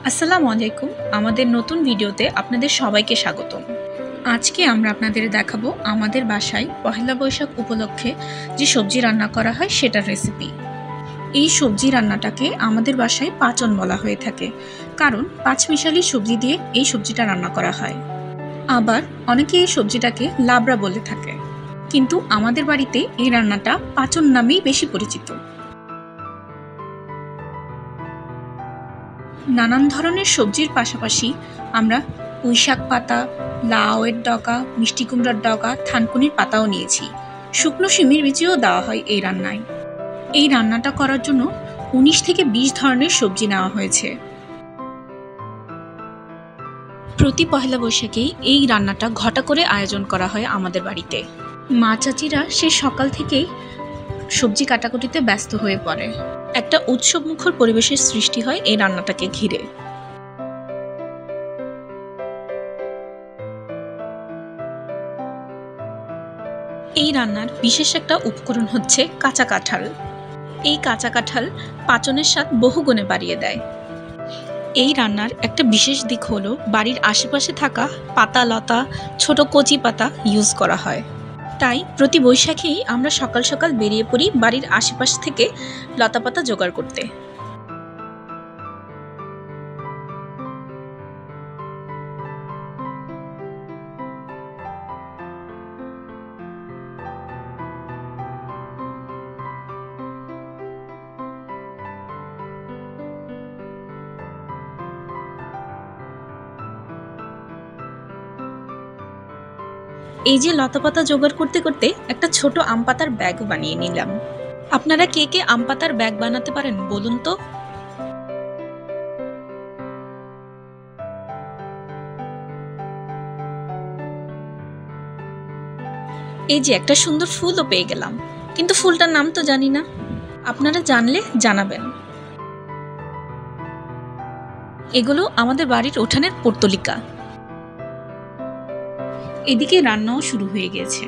আসসালামু আলাইকুম। আমাদের নতুন ভিডিওতে আপনাদের সবাইকে স্বাগতম। আজকে আমরা আপনাদের দেখাবো আমাদের বাসায় পহেলা বৈশাখ উপলক্ষে যে সবজি রান্না করা হয় সেটার রেসিপি। এই সবজি রান্নাটাকে আমাদের বাসায় পাঁচন বলা হয়ে থাকে, কারণ পাঁচমিশালি সবজি দিয়ে এই সবজিটা রান্না করা হয়। আবার অনেকে এই সবজিটাকে লাবড়া বলে থাকে, কিন্তু আমাদের বাড়িতে এই রান্নাটা পাঁচন নামেই বেশি পরিচিত। নানান ধরনের সবজির পাশাপাশি আমরা পুঁইশাক পাতা, লাউয়ের ডগা, মিষ্টি কুমড়ার ডগা, থানকুনির পাতাও নিয়েছি। শুকনো শিমের বিচিও দেওয়া হয় এই রান্নায়। এই রান্নাটা করার জন্য 19 থেকে 20 ধরনের সবজি নেওয়া হয়েছে। প্রতি পহেলা বৈশাখেই এই রান্নাটা ঘটা করে আয়োজন করা হয় আমাদের বাড়িতে। মা চাচিরা সে সকাল থেকেই সবজি কাটাকুটিতে ব্যস্ত হয়ে পড়ে। একটা উৎসবমুখর পরিবেশের সৃষ্টি হয় এই রান্নাটাকে ঘিরে। এই রান্নার বিশেষ একটা উপকরণ হচ্ছে কাঁচা কাঁঠাল। এই কাঁচা কাঁঠাল পাচনের স্বাদ বহুগুণে বাড়িয়ে দেয়। এই রান্নার একটা বিশেষ দিক হলো বাড়ির আশেপাশে থাকা পাতা লতা, ছোট কচি পাতা ইউজ করা হয়। তাই প্রতি বৈশাখেই আমরা সকাল সকাল বেরিয়ে পড়ি বাড়ির আশেপাশ থেকে লতা পাতা জোগাড় করতে। এই যে লতাপাতা জোগাড় করতে করতে একটা ছোট আম পাতার ব্যাগ বানিয়ে নিলাম। আপনারা কে কে আম পাতার ব্যাগ বানাতে পারেন বলুন তো? এই যে একটা সুন্দর ফুলও পেয়ে গেলাম, কিন্তু ফুলটার নাম তো জানি না। আপনারা জানলে জানাবেন। এগুলো আমাদের বাড়ির উঠানের পর্তলিকা। এদিকে রান্নাও শুরু হয়ে গেছে।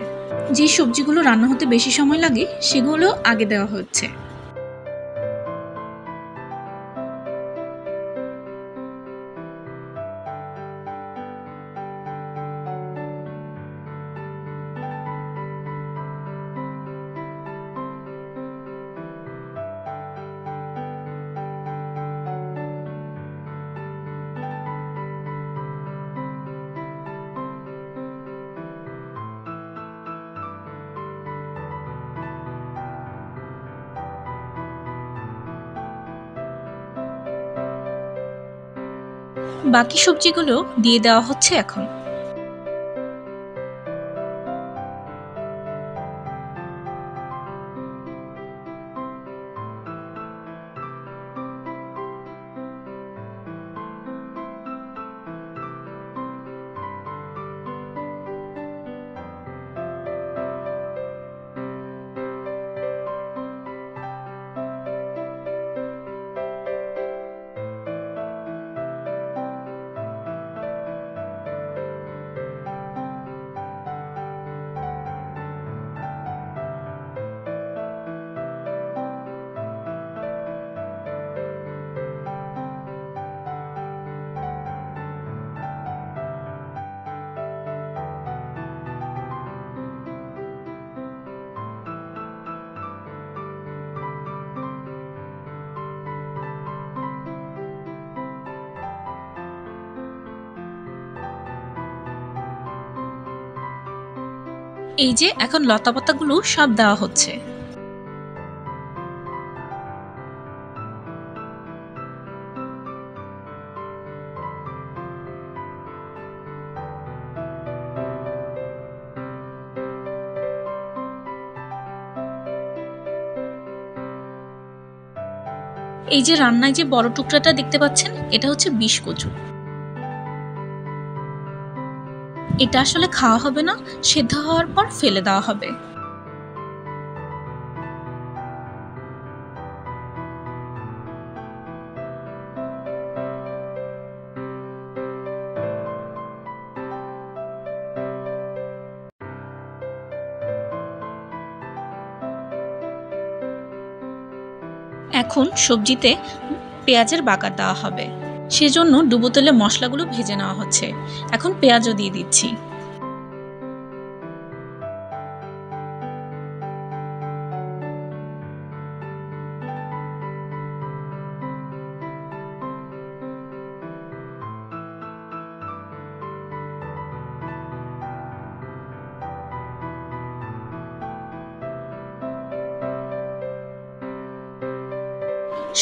যে সবজিগুলো রান্না হতে বেশি সময় লাগে সেগুলো আগে দেওয়া হচ্ছে। বাকি সবজিগুলো দিয়ে দেওয়া হচ্ছে এখন। এই যে এখন লতাপাতাগুলো সব দেওয়া হচ্ছে। এই যে রান্নায় যে বড় টুকরাটা দেখতে পাচ্ছেন, এটা হচ্ছে বিষ কচু। এটা আসলে খাওয়া হবে না, সেদ্ধ হওয়ার পর ফেলে দেওয়া হবে। এখন সবজিতে পেঁয়াজের বাগার দেওয়া হবে। সেজন্য ডুবো তেলে মশলাগুলো ভেজে নেওয়া হচ্ছে। এখন পেঁয়াজও দিয়ে দিচ্ছি।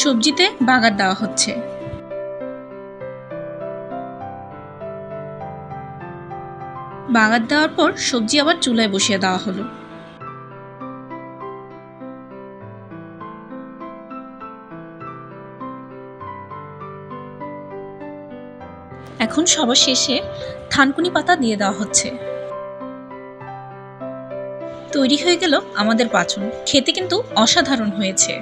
সবজিতে বাগার দেওয়া হচ্ছে। বাগার দেওয়ার পর সবজি আবার চুলায় বসিয়ে দেওয়া হলো। এখন সবার শেষে থানকুনি পাতা দিয়ে দেওয়া হচ্ছে। তৈরি হয়ে গেল আমাদের পাঁচন। খেতে কিন্তু অসাধারণ হয়েছে।